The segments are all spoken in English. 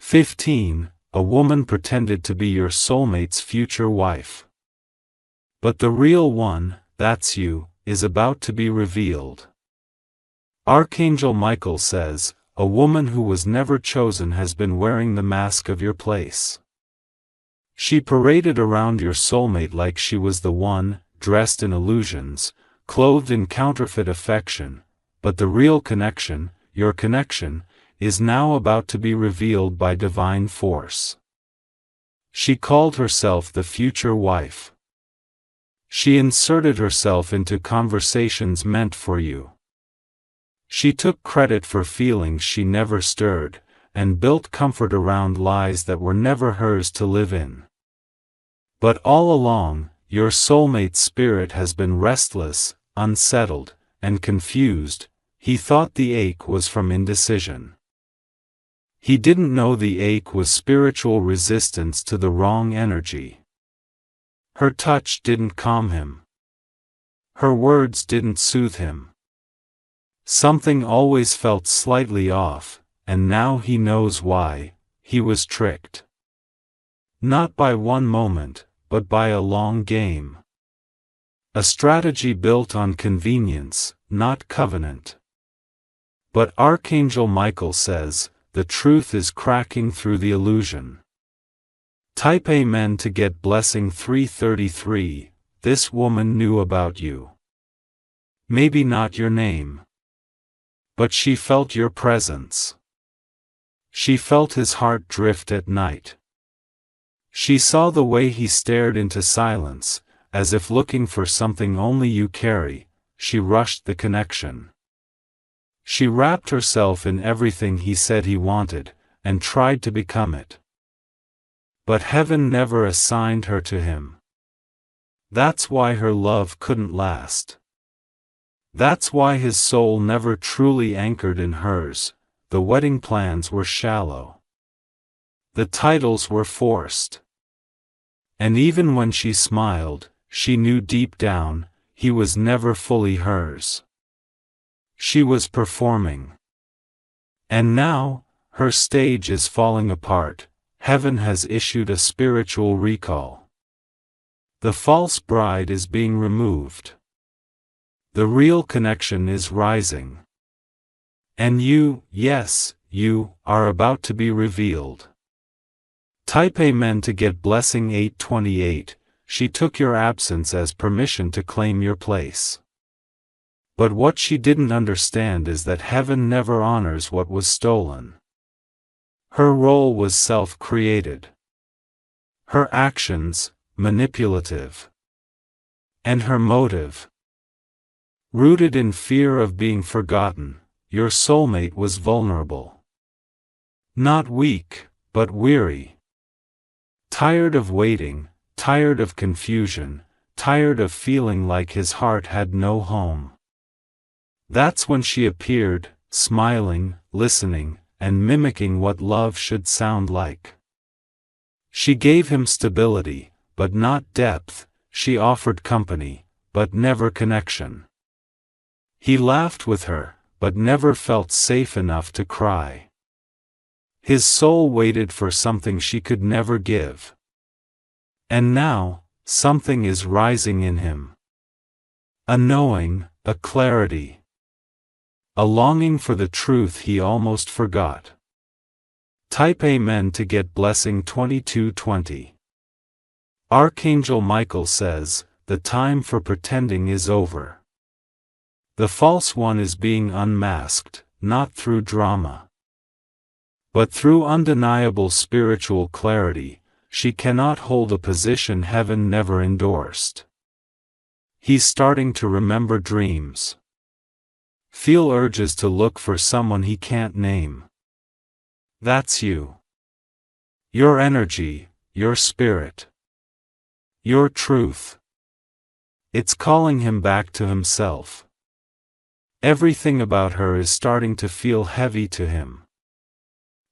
15. A woman pretended to be your soulmate's future wife. But the real one, that's you, is about to be revealed. Archangel Michael says, a woman who was never chosen has been wearing the mask of your place. She paraded around your soulmate like she was the one, dressed in illusions, clothed in counterfeit affection, but the real connection, your connection, is now about to be revealed by divine force. She called herself the future wife. She inserted herself into conversations meant for you. She took credit for feelings she never stirred, and built comfort around lies that were never hers to live in. But all along, your soulmate's spirit has been restless, unsettled, and confused. He thought the ache was from indecision. He didn't know the ache was spiritual resistance to the wrong energy. Her touch didn't calm him. Her words didn't soothe him. Something always felt slightly off, and now he knows why. He was tricked. Not by one moment, but by a long game. A strategy built on convenience, not covenant. But Archangel Michael says, the truth is cracking through the illusion. Type Amen to get blessing 333. This woman knew about you. Maybe not your name. But she felt your presence. She felt his heart drift at night. She saw the way he stared into silence, as if looking for something only you carry. She rushed the connection. She wrapped herself in everything he said he wanted, and tried to become it. But heaven never assigned her to him. That's why her love couldn't last. That's why his soul never truly anchored in hers. The wedding plans were shallow. The titles were forced. And even when she smiled, she knew deep down, he was never fully hers. She was performing. And now, her stage is falling apart. Heaven has issued a spiritual recall. The false bride is being removed. The real connection is rising. And you, yes, you, are about to be revealed. Type Amen to get blessing 828. She took your absence as permission to claim your place. But what she didn't understand is that heaven never honors what was stolen. Her role was self-created. Her actions, manipulative. And her motive, rooted in fear of being forgotten. Your soulmate was vulnerable. Not weak, but weary. Tired of waiting, tired of confusion, tired of feeling like his heart had no home. That's when she appeared, smiling, listening, and mimicking what love should sound like. She gave him stability, but not depth. She offered company, but never connection. He laughed with her, but never felt safe enough to cry. His soul waited for something she could never give. And now, something is rising in him. A knowing, a clarity. A longing for the truth he almost forgot. Type Amen to get blessing 2220. Archangel Michael says, the time for pretending is over. The false one is being unmasked, not through drama, but through undeniable spiritual clarity. She cannot hold a position heaven never endorsed. He's starting to remember dreams. Feel urges to look for someone he can't name. That's you. Your energy, your spirit. Your truth. It's calling him back to himself. Everything about her is starting to feel heavy to him.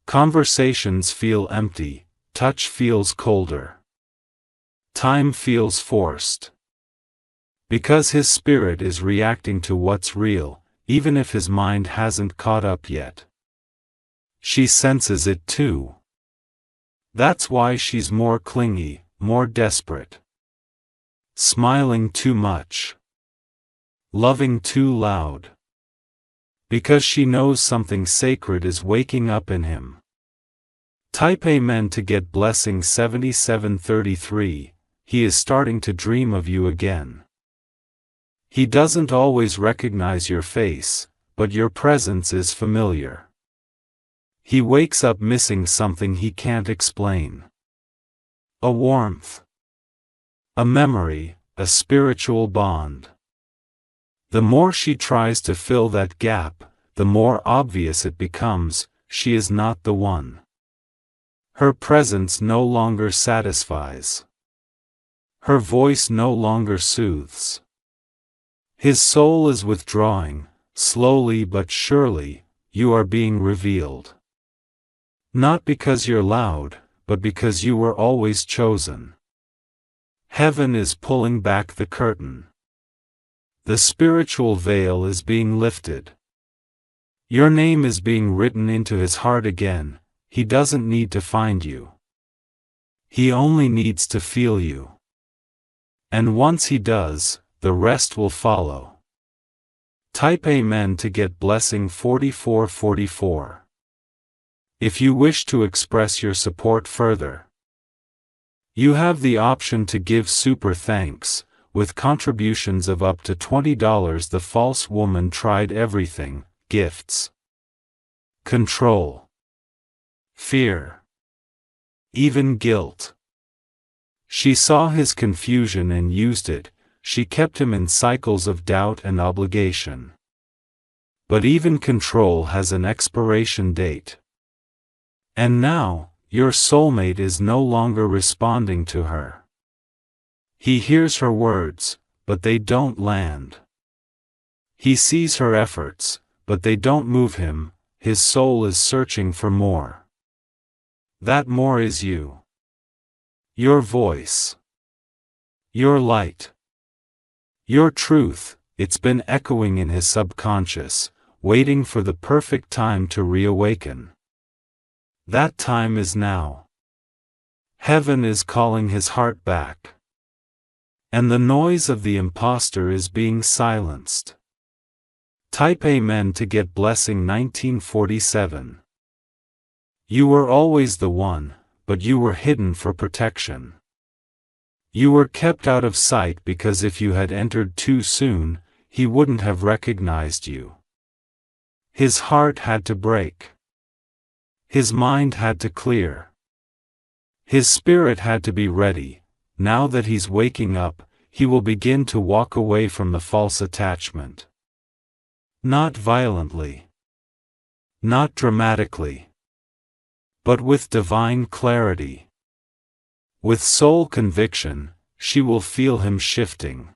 Conversations feel empty, touch feels colder. Time feels forced. Because his spirit is reacting to what's real, even if his mind hasn't caught up yet. She senses it too. That's why she's more clingy, more desperate. Smiling too much. Loving too loud. Because she knows something sacred is waking up in him. Type Amen to get blessing 7733. He is starting to dream of you again. He doesn't always recognize your face, but your presence is familiar. He wakes up missing something he can't explain. A warmth. A memory, a spiritual bond. The more she tries to fill that gap, the more obvious it becomes, she is not the one. Her presence no longer satisfies. Her voice no longer soothes. His soul is withdrawing, slowly but surely, you are being revealed. Not because you're loud, but because you were always chosen. Heaven is pulling back the curtain. The spiritual veil is being lifted. Your name is being written into his heart again. He doesn't need to find you. He only needs to feel you. And once he does, the rest will follow. Type Amen to get blessing 4444. If you wish to express your support further, you have the option to give super thanks, with contributions of up to $20. The false woman tried everything: gifts, control, fear, even guilt. She saw his confusion and used it. She kept him in cycles of doubt and obligation. But even control has an expiration date. And now, your soulmate is no longer responding to her. He hears her words, but they don't land. He sees her efforts, but they don't move him. His soul is searching for more. That more is you. Your voice. Your light. Your truth. It's been echoing in his subconscious, waiting for the perfect time to reawaken. That time is now. Heaven is calling his heart back. And the noise of the imposter is being silenced. Type Amen to get blessing 1947. You were always the one, but you were hidden for protection. You were kept out of sight because if you had entered too soon, he wouldn't have recognized you. His heart had to break. His mind had to clear. His spirit had to be ready. Now that he's waking up, he will begin to walk away from the false attachment. Not violently. Not dramatically. But with divine clarity. With soul conviction, she will feel him shifting.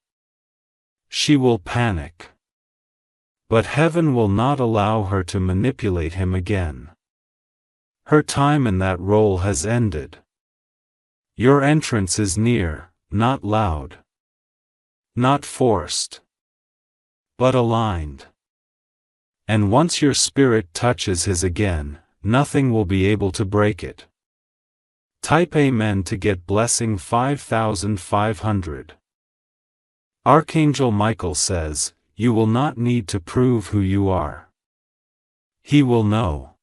She will panic. But heaven will not allow her to manipulate him again. Her time in that role has ended. Your entrance is near, not loud. Not forced. But aligned. And once your spirit touches his again, nothing will be able to break it. Type Amen to get blessing 5500. Archangel Michael says, you will not need to prove who you are. He will know.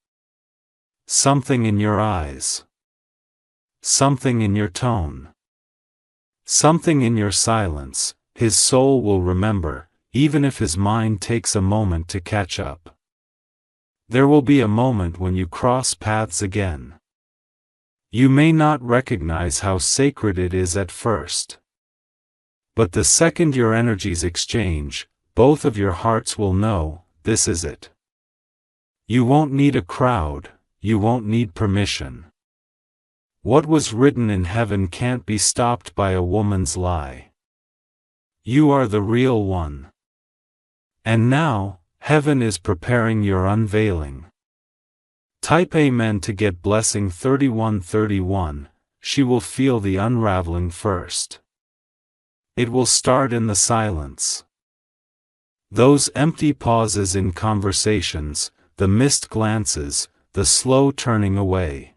Something in your eyes. Something in your tone. Something in your silence, his soul will remember, even if his mind takes a moment to catch up. There will be a moment when you cross paths again. You may not recognize how sacred it is at first. But the second your energies exchange, both of your hearts will know, this is it. You won't need a crowd, you won't need permission. What was written in heaven can't be stopped by a woman's lie. You are the real one. And now, heaven is preparing your unveiling. Type Amen to get blessing 3131. She will feel the unraveling first. It will start in the silence. Those empty pauses in conversations, the missed glances, the slow turning away.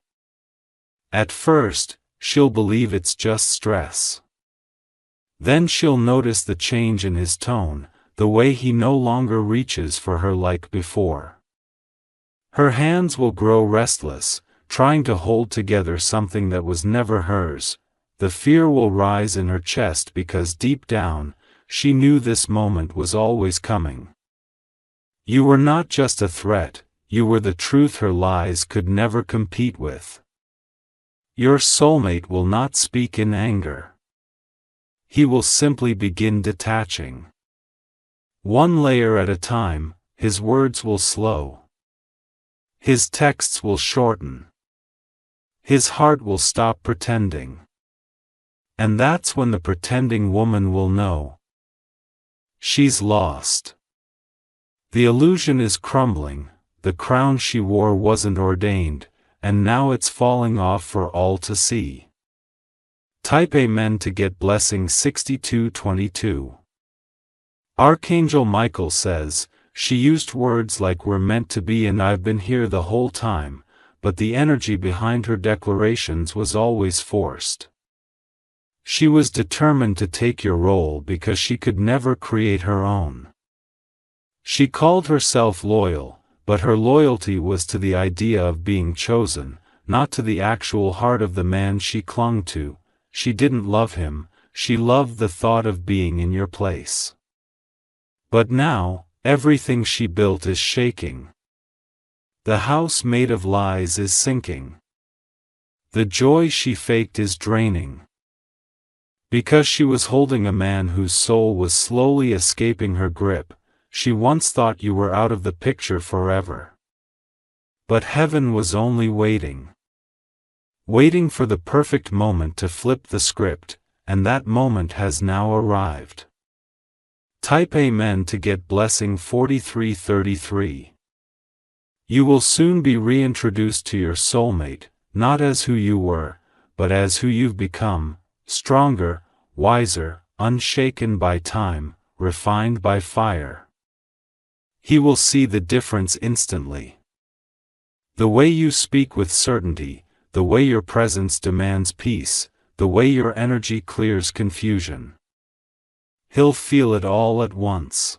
At first, she'll believe it's just stress. Then she'll notice the change in his tone, the way he no longer reaches for her like before. Her hands will grow restless, trying to hold together something that was never hers. The fear will rise in her chest because deep down, she knew this moment was always coming. You were not just a threat, you were the truth her lies could never compete with. Your soulmate will not speak in anger. He will simply begin detaching. One layer at a time, his words will slow. His texts will shorten. His heart will stop pretending. And that's when the pretending woman will know. She's lost. The illusion is crumbling, the crown she wore wasn't ordained, and now it's falling off for all to see. Type Amen to get blessing 6222. Archangel Michael says, she used words like "we're meant to be" and "I've been here the whole time," but the energy behind her declarations was always forced. She was determined to take your role because she could never create her own. She called herself loyal, but her loyalty was to the idea of being chosen, not to the actual heart of the man she clung to. She didn't love him, she loved the thought of being in your place. But now, everything she built is shaking. The house made of lies is sinking. The joy she faked is draining. Because she was holding a man whose soul was slowly escaping her grip, she once thought you were out of the picture forever. But heaven was only waiting. Waiting for the perfect moment to flip the script, and that moment has now arrived. Type Amen to get blessing 4333. You will soon be reintroduced to your soulmate, not as who you were, but as who you've become, stronger, wiser, unshaken by time, refined by fire. He will see the difference instantly. The way you speak with certainty, the way your presence demands peace, the way your energy clears confusion. He'll feel it all at once.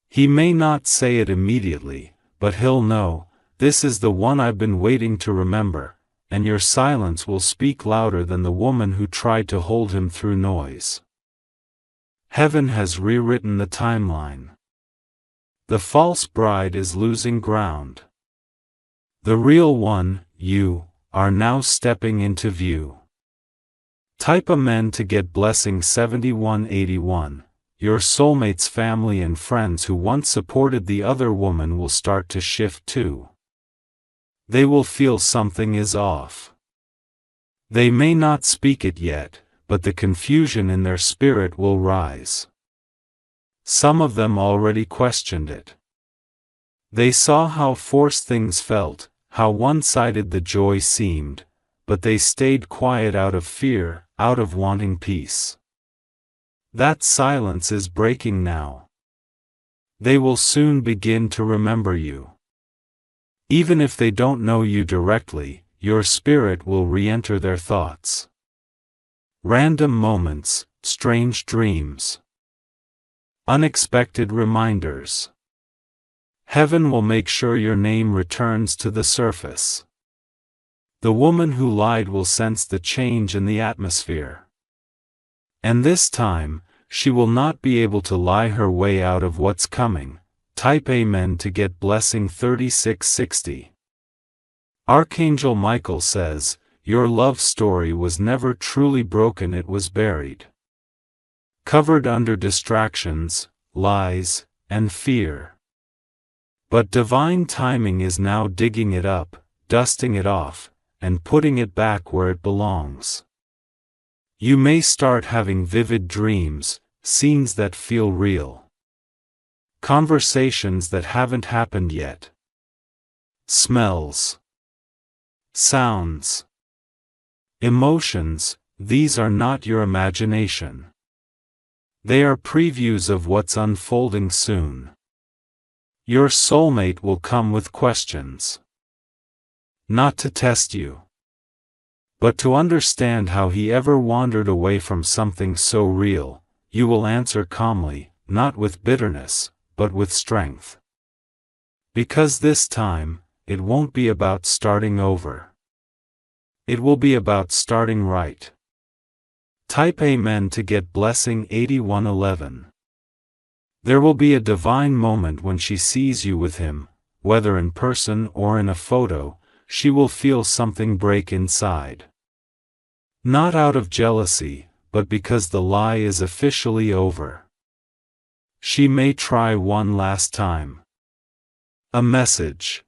He may not say it immediately, but he'll know, this is the one I've been waiting to remember, and your silence will speak louder than the woman who tried to hold him through noise. Heaven has rewritten the timeline. The false bride is losing ground. The real one, you, are now stepping into view. Type Amen to get blessing 7181. Your soulmate's family and friends who once supported the other woman will start to shift too. They will feel something is off. They may not speak it yet, but the confusion in their spirit will rise. Some of them already questioned it. They saw how forced things felt, how one-sided the joy seemed, but they stayed quiet out of fear, out of wanting peace. That silence is breaking now. They will soon begin to remember you. Even if they don't know you directly, your spirit will re-enter their thoughts. Random moments, strange dreams. Unexpected reminders. Heaven will make sure your name returns to the surface. The woman who lied will sense the change in the atmosphere. And this time, she will not be able to lie her way out of what's coming. Type Amen to get blessing 3660. Archangel Michael says, your love story was never truly broken, it was buried. Covered under distractions, lies, and fear. But divine timing is now digging it up, dusting it off, and putting it back where it belongs. You may start having vivid dreams, scenes that feel real. Conversations that haven't happened yet. Smells. Sounds. Emotions, these are not your imagination. They are previews of what's unfolding soon. Your soulmate will come with questions. Not to test you. But to understand how he ever wandered away from something so real, you will answer calmly, not with bitterness, but with strength. Because this time, it won't be about starting over. It will be about starting right. Type Amen to get blessing 8111. There will be a divine moment when she sees you with him, whether in person or in a photo. She will feel something break inside. Not out of jealousy, but because the lie is officially over. She may try one last time. A message.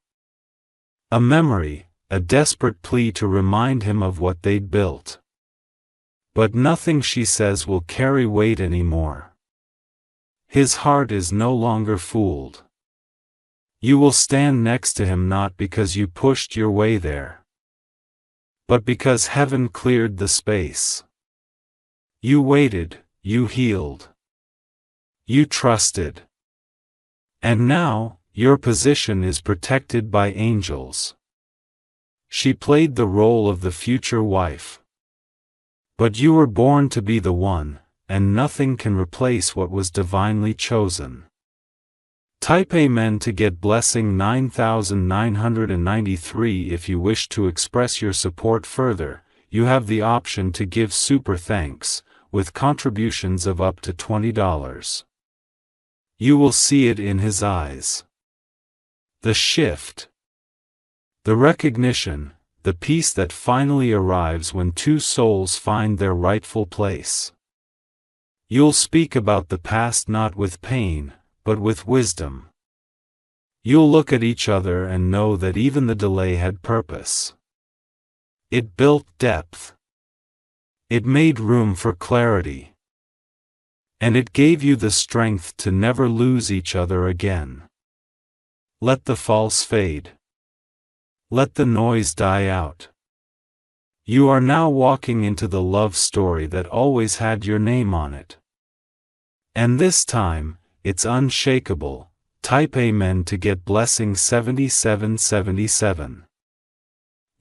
A memory, a desperate plea to remind him of what they'd built. But nothing she says will carry weight anymore. His heart is no longer fooled. You will stand next to him not because you pushed your way there, but because heaven cleared the space. You waited, you healed. You trusted. And now, your position is protected by angels. She played the role of the future wife. But you were born to be the one, and nothing can replace what was divinely chosen. Type Amen to get blessing 9993. If you wish to express your support further, you have the option to give super thanks, with contributions of up to $20. You will see it in his eyes. The shift. The recognition, the peace that finally arrives when two souls find their rightful place. You'll speak about the past not with pain, but with wisdom. You'll look at each other and know that even the delay had purpose. It built depth. It made room for clarity. And it gave you the strength to never lose each other again. Let the false fade. Let the noise die out. You are now walking into the love story that always had your name on it. And this time, it's unshakable. Type Amen to get blessing 7777.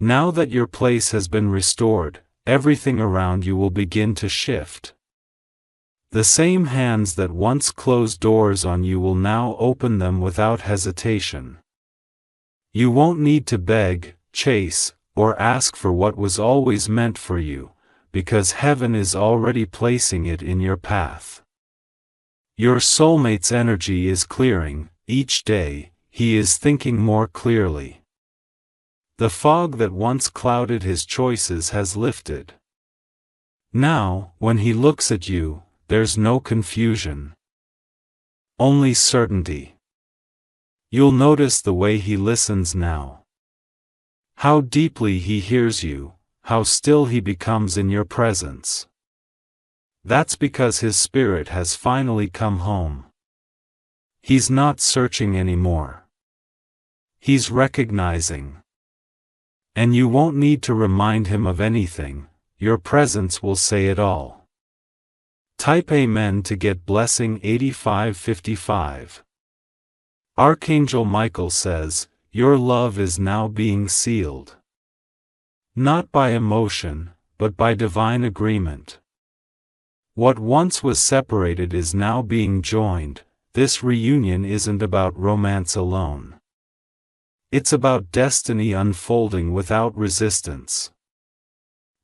Now that your place has been restored, everything around you will begin to shift. The same hands that once closed doors on you will now open them without hesitation. You won't need to beg, chase, or ask for what was always meant for you, because heaven is already placing it in your path. Your soulmate's energy is clearing. Each day, he is thinking more clearly. The fog that once clouded his choices has lifted. Now, when he looks at you, there's no confusion. Only certainty. You'll notice the way he listens now. How deeply he hears you, how still he becomes in your presence. That's because his spirit has finally come home. He's not searching anymore. He's recognizing. And you won't need to remind him of anything, your presence will say it all. Type Amen to get blessing 8555. Archangel Michael says, your love is now being sealed. Not by emotion, but by divine agreement. What once was separated is now being joined. This reunion isn't about romance alone. It's about destiny unfolding without resistance.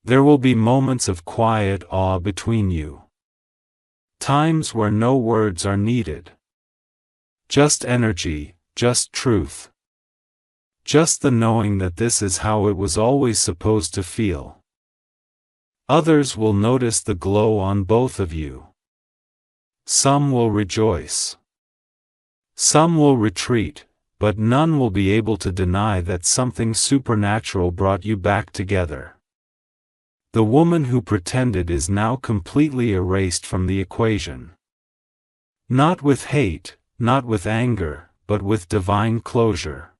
There will be moments of quiet awe between you. Times where no words are needed. Just energy, just truth. Just the knowing that this is how it was always supposed to feel. Others will notice the glow on both of you. Some will rejoice. Some will retreat, but none will be able to deny that something supernatural brought you back together. The woman who pretended is now completely erased from the equation. Not with hate, not with anger, but with divine closure.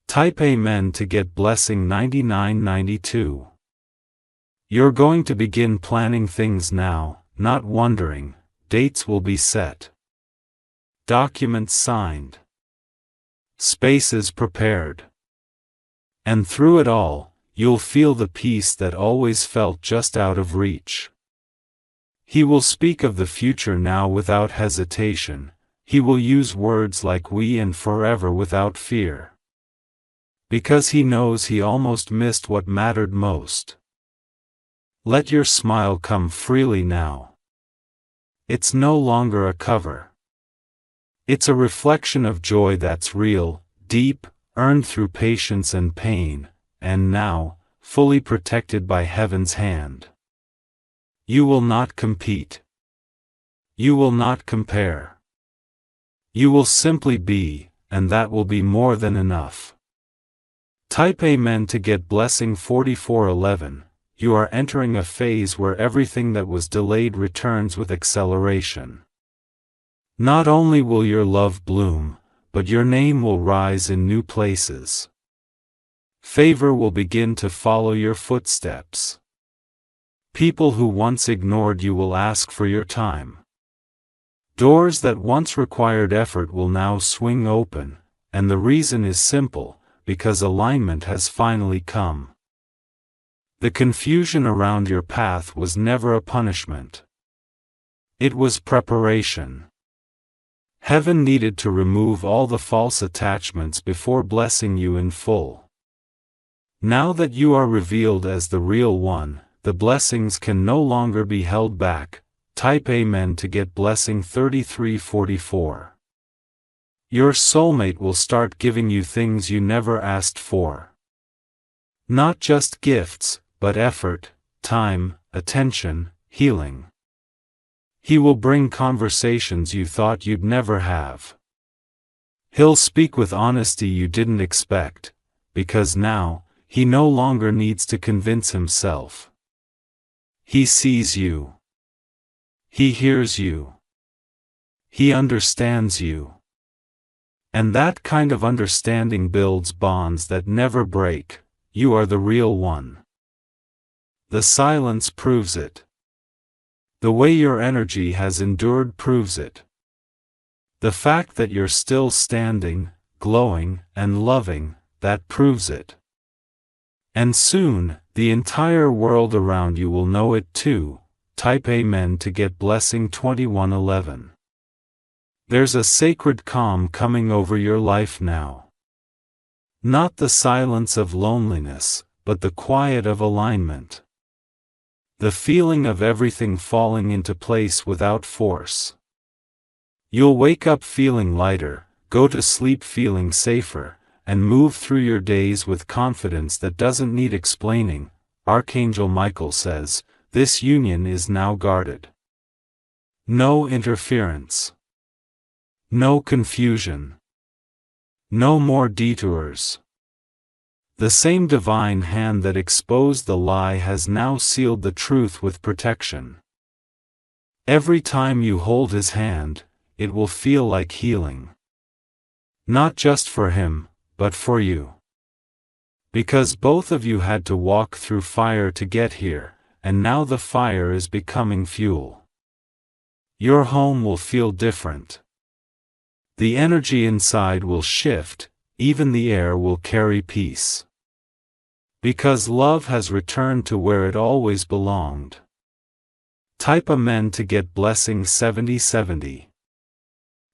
Type Amen to get blessing 9992. You're going to begin planning things now, not wondering. Dates will be set. Documents signed. Spaces prepared. And through it all, you'll feel the peace that always felt just out of reach. He will speak of the future now without hesitation. He will use words like we and forever without fear. Because he knows he almost missed what mattered most. Let your smile come freely now. It's no longer a cover. It's a reflection of joy that's real, deep, earned through patience and pain, and now, fully protected by heaven's hand. You will not compete. You will not compare. You will simply be, and that will be more than enough. Type Amen to get blessing 4411. You are entering a phase where everything that was delayed returns with acceleration. Not only will your love bloom, but your name will rise in new places. Favor will begin to follow your footsteps. People who once ignored you will ask for your time. Doors that once required effort will now swing open, and the reason is simple, because alignment has finally come. The confusion around your path was never a punishment. It was preparation. Heaven needed to remove all the false attachments before blessing you in full. Now that you are revealed as the real one, the blessings can no longer be held back. Type Amen to get blessing 3344. Your soulmate will start giving you things you never asked for. Not just gifts, but effort, time, attention, healing. He will bring conversations you thought you'd never have. He'll speak with honesty you didn't expect, because now, he no longer needs to convince himself. He sees you. He hears you. He understands you. And that kind of understanding builds bonds that never break. You are the real one. The silence proves it. The way your energy has endured proves it. The fact that you're still standing, glowing, and loving, that proves it. And soon, the entire world around you will know it too. Type Amen to get blessing 2111. There's a sacred calm coming over your life now. Not the silence of loneliness, but the quiet of alignment. The feeling of everything falling into place without force. You'll wake up feeling lighter, go to sleep feeling safer, and move through your days with confidence that doesn't need explaining. Archangel Michael says, this union is now guarded. No interference. No confusion. No more detours. The same divine hand that exposed the lie has now sealed the truth with protection. Every time you hold his hand, it will feel like healing. Not just for him, but for you. Because both of you had to walk through fire to get here, and now the fire is becoming fuel. Your home will feel different. The energy inside will shift, even the air will carry peace. Because love has returned to where it always belonged. Type Amen to get blessing 7070.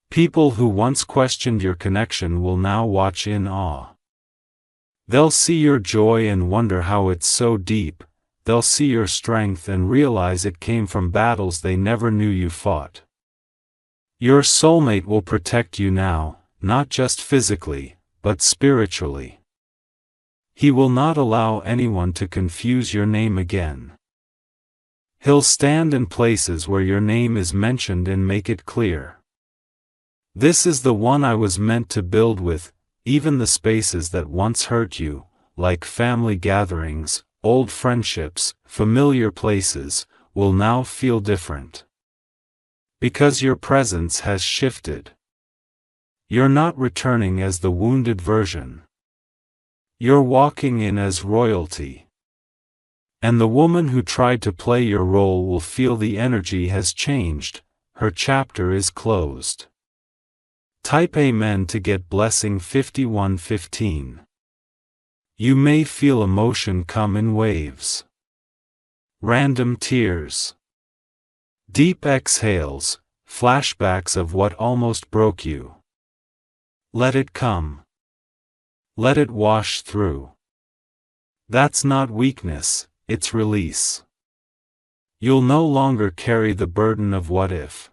People who once questioned your connection will now watch in awe. They'll see your joy and wonder how it's so deep. They'll see your strength and realize it came from battles they never knew you fought. Your soulmate will protect you now, not just physically, but spiritually. He will not allow anyone to confuse your name again. He'll stand in places where your name is mentioned and make it clear. This is the one I was meant to build with. Even the spaces that once hurt you, like family gatherings, old friendships, familiar places, will now feel different. Because your presence has shifted. You're not returning as the wounded version. You're walking in as royalty. And the woman who tried to play your role will feel the energy has changed, her chapter is closed. Type Amen to get blessing 5115. You may feel emotion come in waves. Random tears. Deep exhales, flashbacks of what almost broke you. Let it come. Let it wash through. That's not weakness, it's release. You'll no longer carry the burden of what if.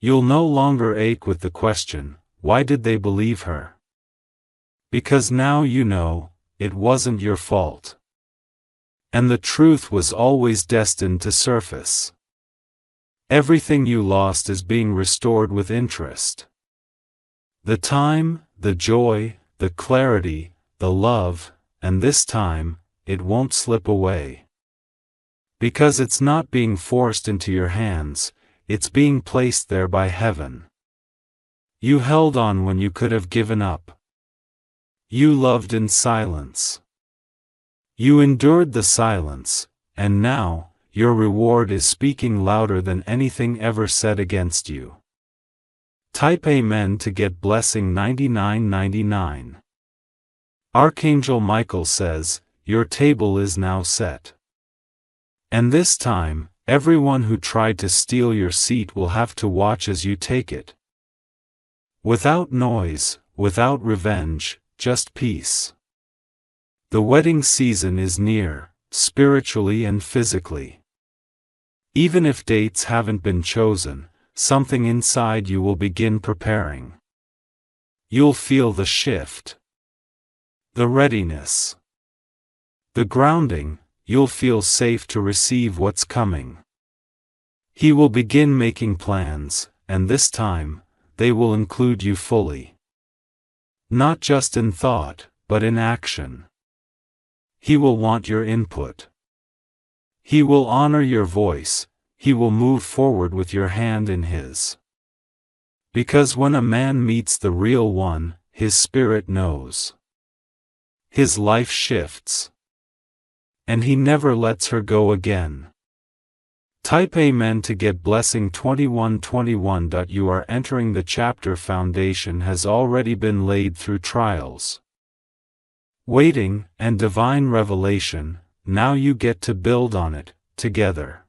You'll no longer ache with the question, why did they believe her? Because now you know, it wasn't your fault. And the truth was always destined to surface. Everything you lost is being restored with interest. The time, the joy, the clarity, the love, and this time, it won't slip away. Because it's not being forced into your hands, it's being placed there by heaven. You held on when you could have given up. You loved in silence. You endured the silence, and now, your reward is speaking louder than anything ever said against you. Type Amen to get blessing 99.99. Archangel Michael says, your table is now set. And this time, everyone who tried to steal your seat will have to watch as you take it. Without noise, without revenge, just peace. The wedding season is near, spiritually and physically. Even if dates haven't been chosen, something inside you will begin preparing. You'll feel the shift. The readiness. The grounding, you'll feel safe to receive what's coming. He will begin making plans, and this time, they will include you fully. Not just in thought, but in action. He will want your input. He will honor your voice, he will move forward with your hand in his. Because when a man meets the real one, his spirit knows. His life shifts. And he never lets her go again. Type Amen to get blessing 2121. You are entering the chapter foundation has already been laid through trials, waiting, and divine revelation. Now you get to build on it, together.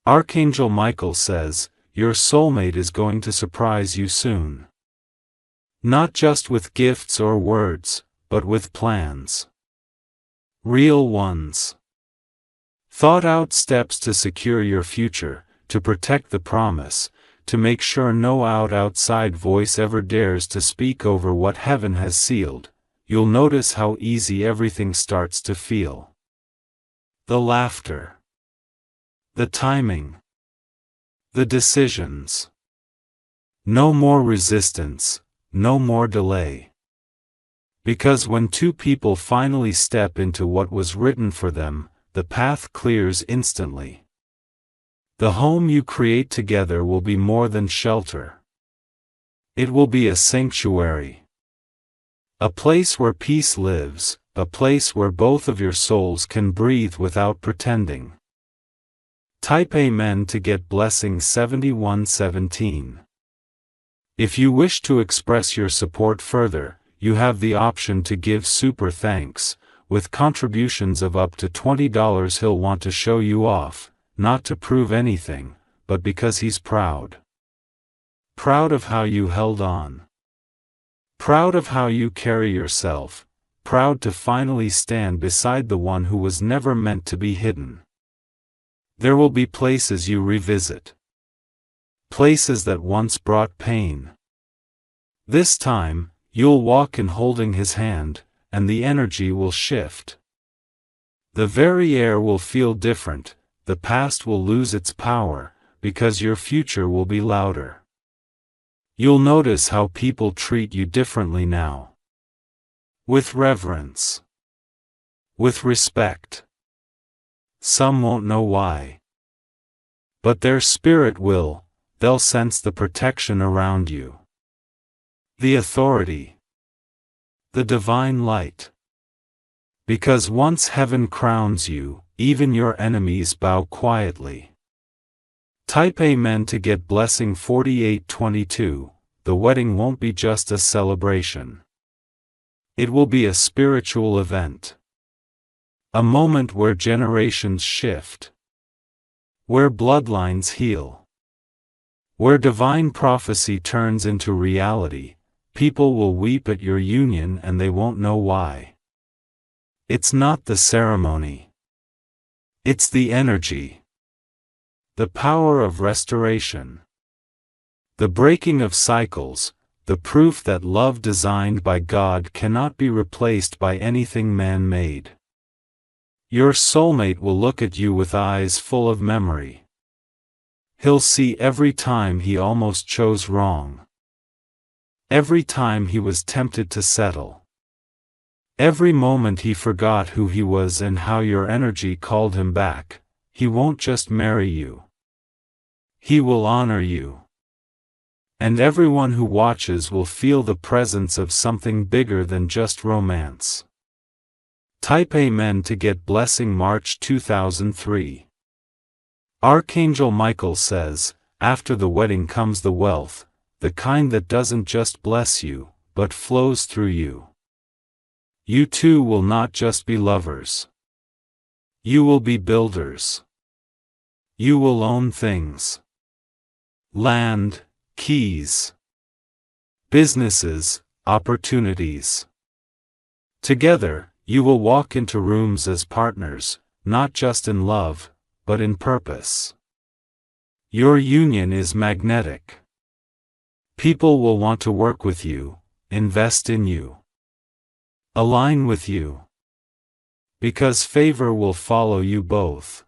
Archangel Michael says, your soulmate is going to surprise you soon. Not just with gifts or words, but with plans. Real ones. Thought out steps to secure your future, to protect the promise, to make sure no outside voice ever dares to speak over what heaven has sealed. You'll notice how easy everything starts to feel. The laughter. The timing. The decisions. No more resistance, no more delay. Because when two people finally step into what was written for them, the path clears instantly. The home you create together will be more than shelter. It will be a sanctuary. A place where peace lives, a place where both of your souls can breathe without pretending. Type Amen to get blessing 7117. If you wish to express your support further, you have the option to give super thanks. With contributions of up to $20, he'll want to show you off, not to prove anything, but because he's proud. Proud of how you held on. Proud of how you carry yourself, proud to finally stand beside the one who was never meant to be hidden. There will be places you revisit. Places that once brought pain. This time, you'll walk in holding his hand, and the energy will shift. The very air will feel different, the past will lose its power, because your future will be louder. You'll notice how people treat you differently now. With reverence. With respect. Some won't know why. But their spirit will, they'll sense the protection around you. The authority. The divine light. Because once heaven crowns you, even your enemies bow quietly. Type Amen to get blessing 4822. The wedding won't be just a celebration. It will be a spiritual event. A moment where generations shift. Where bloodlines heal. Where divine prophecy turns into reality. People will weep at your union and they won't know why. It's not the ceremony. It's the energy. The power of restoration. The breaking of cycles, the proof that love designed by God cannot be replaced by anything man-made. Your soulmate will look at you with eyes full of memory. He'll see every time he almost chose wrong. Every time he was tempted to settle. Every moment he forgot who he was and how your energy called him back. He won't just marry you. He will honor you. And everyone who watches will feel the presence of something bigger than just romance. Type Amen to get blessing March 2003. Archangel Michael says, after the wedding comes the wealth, the kind that doesn't just bless you, but flows through you. You two will not just be lovers. You will be builders. You will own things. Land, keys. Businesses, opportunities. Together, you will walk into rooms as partners, not just in love, but in purpose. Your union is magnetic. People will want to work with you, invest in you, align with you. Because favor will follow you both.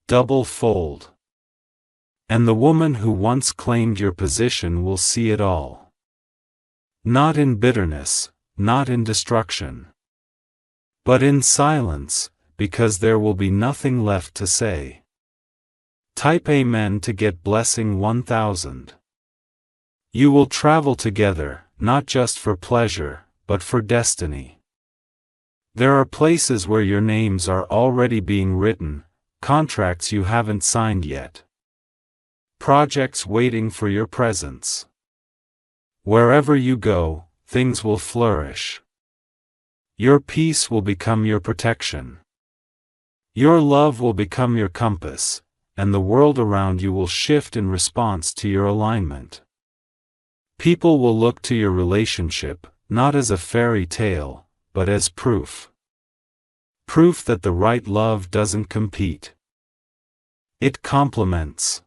Double fold. And the woman who once claimed your position will see it all. Not in bitterness, not in destruction. But in silence, because there will be nothing left to say. Type Amen to get blessing 1000. You will travel together, not just for pleasure, but for destiny. There are places where your names are already being written, contracts you haven't signed yet. Projects waiting for your presence. Wherever you go, things will flourish. Your peace will become your protection. Your love will become your compass, and the world around you will shift in response to your alignment. People will look to your relationship, not as a fairy tale, but as proof. Proof that the right love doesn't compete. It complements.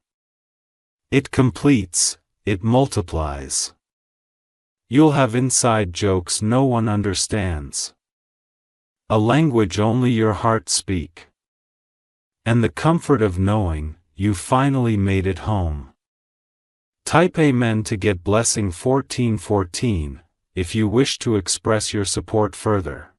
It completes, it multiplies. You'll have inside jokes no one understands. A language only your heart speaks. And the comfort of knowing, you finally made it home. Type Amen to get blessing 1414, if you wish to express your support further.